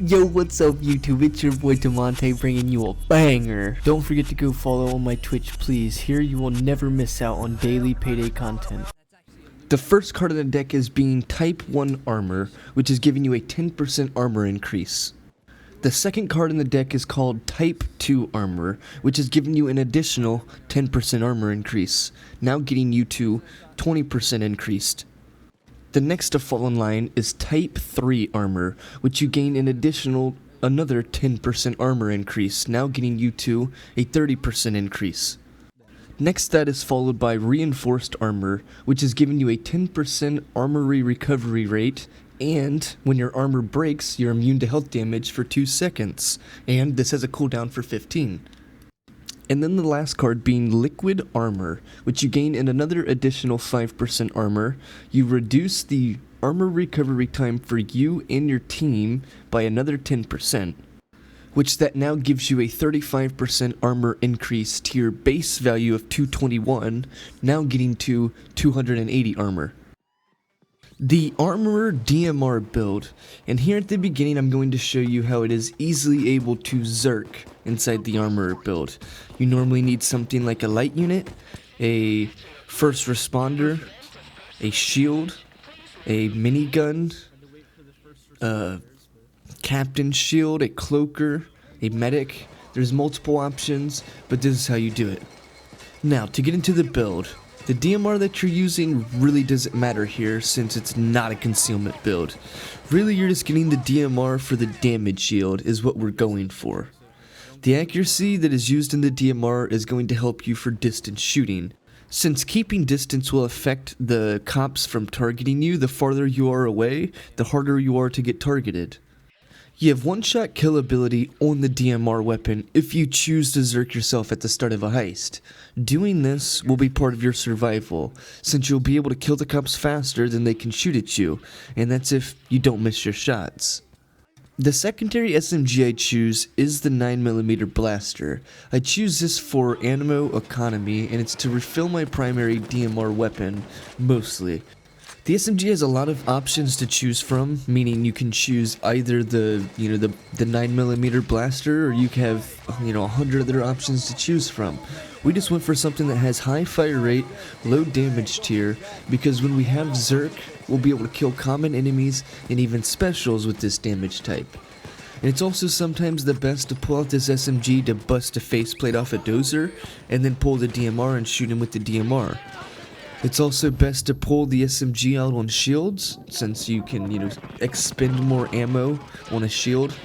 Yo, what's up YouTube? It's your boy Damontae bringing you a banger. Don't forget to go follow on my Twitch, please. Here you will never miss out on daily payday content. The first card in the deck is being Type 1 Armor, which is giving you a 10% armor increase. The second card in the deck is called Type 2 Armor, which is giving you an additional 10% armor increase, now getting you to 20% increased. The next to fall in line is Type 3 Armor, which you gain an additional another 10% armor increase, now getting you to a 30% increase. Next that is followed by Reinforced Armor, which is giving you a 10% armory recovery rate, and when your armor breaks, you're immune to health damage for 2 seconds, and this has a cooldown for 15. And then the last card being Liquid Armor, which you gain in another additional 5% armor. You reduce the armor recovery time for you and your team by another 10%, which that now gives you a 35% armor increase to your base value of 221, now getting to 280 armor. The Armorer DMR build, and here at the beginning I'm going to show you how it is easily able to zerk inside the Armorer build. You normally need something like a light unit, a first responder, a shield, a minigun, a captain shield, a cloaker, a medic. There's multiple options, but this is how you do it. Now, to get into the build, the DMR that you're using really doesn't matter here since it's not a concealment build. Really, you're just getting the DMR for the damage shield is what we're going for. The accuracy that is used in the DMR is going to help you for distance shooting. Since keeping distance will affect the cops from targeting you, the farther you are away, the harder you are to get targeted. You have one-shot kill ability on the DMR weapon if you choose to zerk yourself at the start of a heist. Doing this will be part of your survival, since you'll be able to kill the cops faster than they can shoot at you, and that's if you don't miss your shots. The secondary SMG I choose is the 9mm blaster. I choose this for ammo economy, and it's to refill my primary DMR weapon, mostly. The SMG has a lot of options to choose from, meaning you can choose either the 9mm blaster, or you have 100 other options to choose from. We just went for something that has high fire rate, low damage tier, because when we have Zerk, we'll be able to kill common enemies and even specials with this damage type. And it's also sometimes the best to pull out this SMG to bust a faceplate off a dozer, and then pull the DMR and shoot him with the DMR. It's also best to pull the SMG out on shields, since you can, expend more ammo on a shield.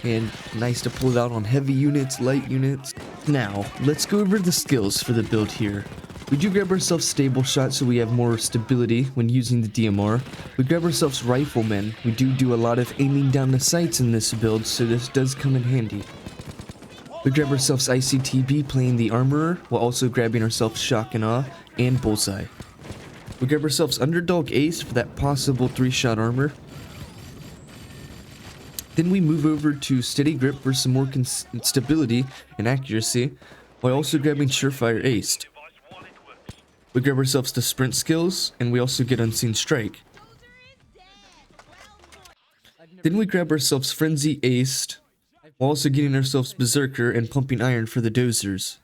And nice to pull it out on heavy units, light units. Now, let's go over the skills for the build here. We do grab ourselves Stable Shot so we have more stability when using the DMR. We grab ourselves Rifleman. We do a lot of aiming down the sights in this build, so this does come in handy. We grab ourselves ICTB playing the Armorer, while also grabbing ourselves Shock and Awe and Bullseye. We grab ourselves Underdog Ace for that possible 3-shot armor. Then we move over to Steady Grip for some more stability and accuracy, while also grabbing Surefire Ace. We grab ourselves the Sprint skills, and we also get Unseen Strike. Then we grab ourselves Frenzy Aced, while also getting ourselves Berserker and Pumping Iron for the dozers.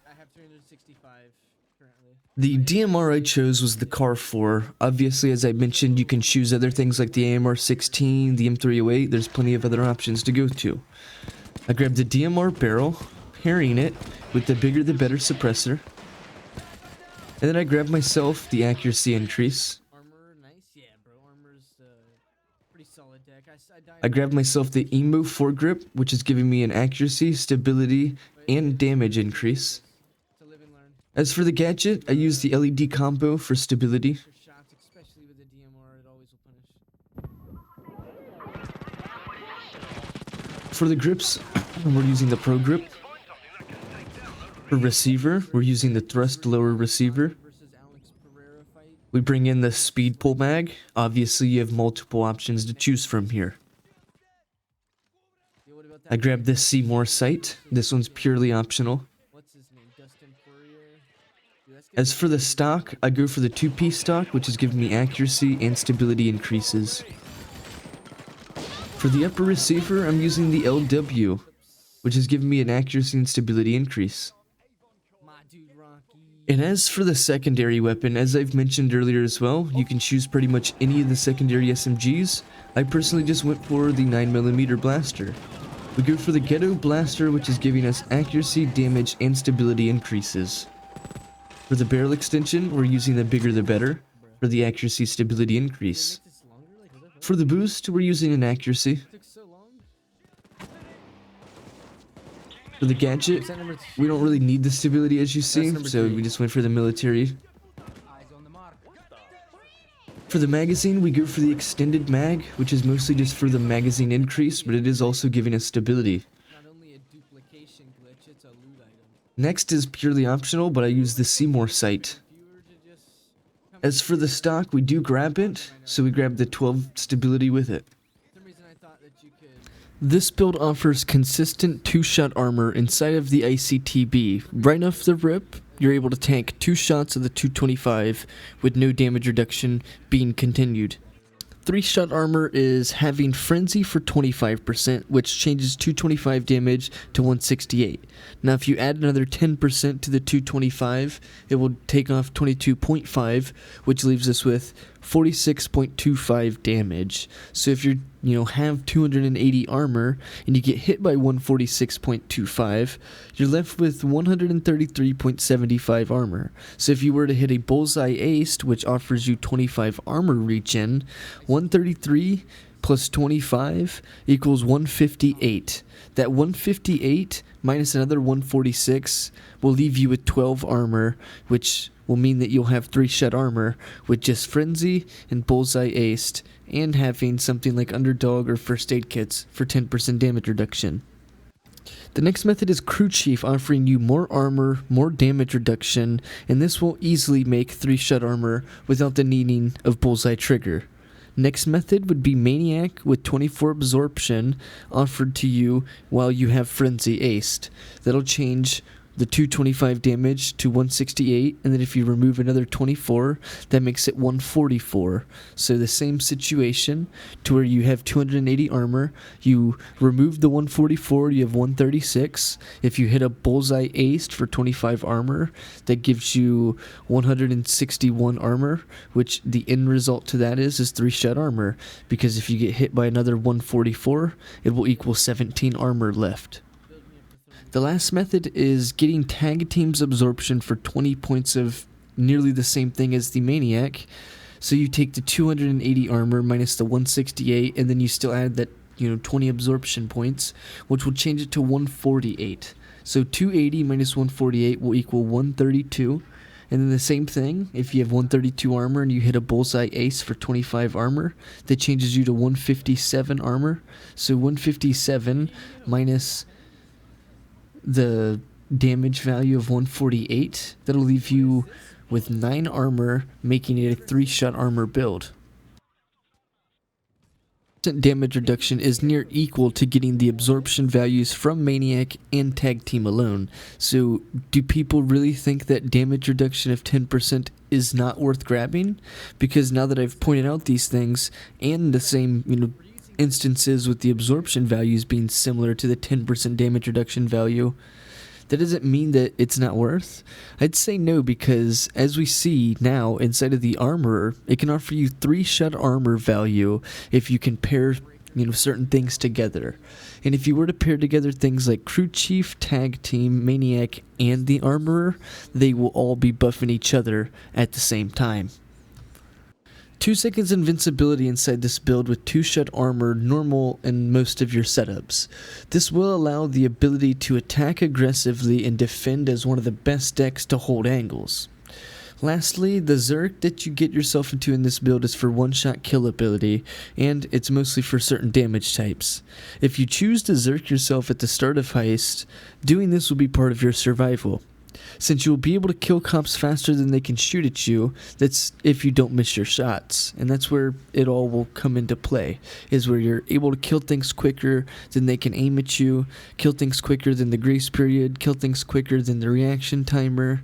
The DMR I chose was the CAR 4. Obviously, as I mentioned, you can choose other things like the AMR 16, the M308. There's plenty of other options to go to. I grabbed the DMR barrel, pairing it with the bigger the better suppressor. And then I grabbed myself the accuracy increase. I grabbed myself the Emo foregrip, which is giving me an accuracy, stability, and damage increase. As for the gadget, I used the LED combo for stability. For the grips, we're using the Pro Grip. For receiver, we're using the Thrust Lower Receiver. We bring in the Speed Pull Mag. Obviously, you have multiple options to choose from here. I grabbed this Seymour sight. This one's purely optional. As for the stock, I go for the 2-piece stock, which is giving me accuracy and stability increases. For For the upper receiver, I'm using the LW, which has given me an accuracy and stability increase. And as for the secondary weapon, as I've mentioned earlier as well, you can choose pretty much any of the secondary SMGs. I personally just went for the 9mm blaster. We go for the Ghetto Blaster, which is giving us accuracy, damage, and stability increases. For the barrel extension, we're using the bigger the better for the accuracy stability increase. For the boost, we're using an accuracy. For the gadget, we don't really need the stability as you see, so we just went for the military. For the magazine, we go for the extended mag, which is mostly just for the magazine increase, but it is also giving us stability. Next is purely optional, but I use the Seymour sight. As for the stock, we do grab it, so we grab the 12 stability with it. This build offers consistent 2-shot armor inside of the ICTB. Right off the rip, you're able to tank 2 shots of the 225 with no damage reduction being continued. 3-shot armor is having Frenzy for 25%, which changes 225 damage to 168. Now if you add another 10% to the 225, it will take off 22.5, which leaves us with 46.25 damage. So if you have 280 armor and you get hit by 146.25, you're left with 133.75 armor. So if you were to hit a bullseye aced, which offers you 25 armor regen, 133 plus 25 equals 158. That 158 minus another 146 will leave you with 12 armor, which will mean that you'll have 3-shot armor with just Frenzy and Bullseye Aced, and having something like Underdog or First Aid Kits for 10% damage reduction. The next method is Crew Chief, offering you more armor, more damage reduction, and this will easily make 3-shot armor without the needing of Bullseye Trigger. Next method would be Maniac with 24 absorption offered to you while you have Frenzy aced. That'll change the 225 damage to 168, and then if you remove another 24, that makes it 144. So the same situation to where you have 280 armor, you remove the 144, you have 136. If you hit a bullseye aced for 25 armor, that gives you 161 armor, which the end result to that is 3-shot armor, because if you get hit by another 144, it will equal 17 armor left. The last method is getting tag team's absorption for 20 points of nearly the same thing as the Maniac. So you take the 280 armor minus the 168, and then you still add that 20 absorption points, which will change it to 148. So 280 minus 148 will equal 132. And then the same thing, if you have 132 armor and you hit a bullseye ace for 25 armor, that changes you to 157 armor. So 157 minus the damage value of 148, that'll leave you with 9 armor, making it a 3-shot armor build. Damage reduction is near equal to getting the absorption values from Maniac and Tag Team alone. So do people really think that damage reduction of 10% is not worth grabbing? Because now that I've pointed out these things, and the same instances with the absorption values being similar to the 10% damage reduction value, that doesn't mean that it's not worth. I'd say no, because as we see now inside of the armorer, it can offer you 3-shot armor value if you can pair certain things together. And if you were to pair together things like Crew Chief, Tag Team, Maniac, and the armorer, they will all be buffing each other at the same time. 2 seconds invincibility inside this build with 2-shot armor normal in most of your setups. This will allow the ability to attack aggressively and defend as one of the best decks to hold angles. Lastly, the Zerk that you get yourself into in this build is for 1-shot kill ability, and it's mostly for certain damage types. If you choose to Zerk yourself at the start of Heist, doing this will be part of your survival. Since you'll be able to kill cops faster than they can shoot at you, that's if you don't miss your shots. And that's where it all will come into play, is where you're able to kill things quicker than they can aim at you, kill things quicker than the grace period, kill things quicker than the reaction timer.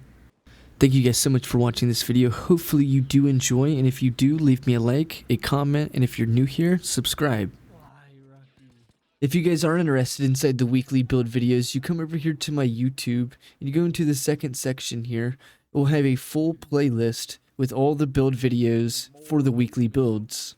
Thank you guys so much for watching this video. Hopefully you do enjoy, and if you do, leave me a like, a comment, and if you're new here, subscribe. If you guys are interested inside the weekly build videos, you come over here to my YouTube and you go into the second section here. It will have a full playlist with all the build videos for the weekly builds.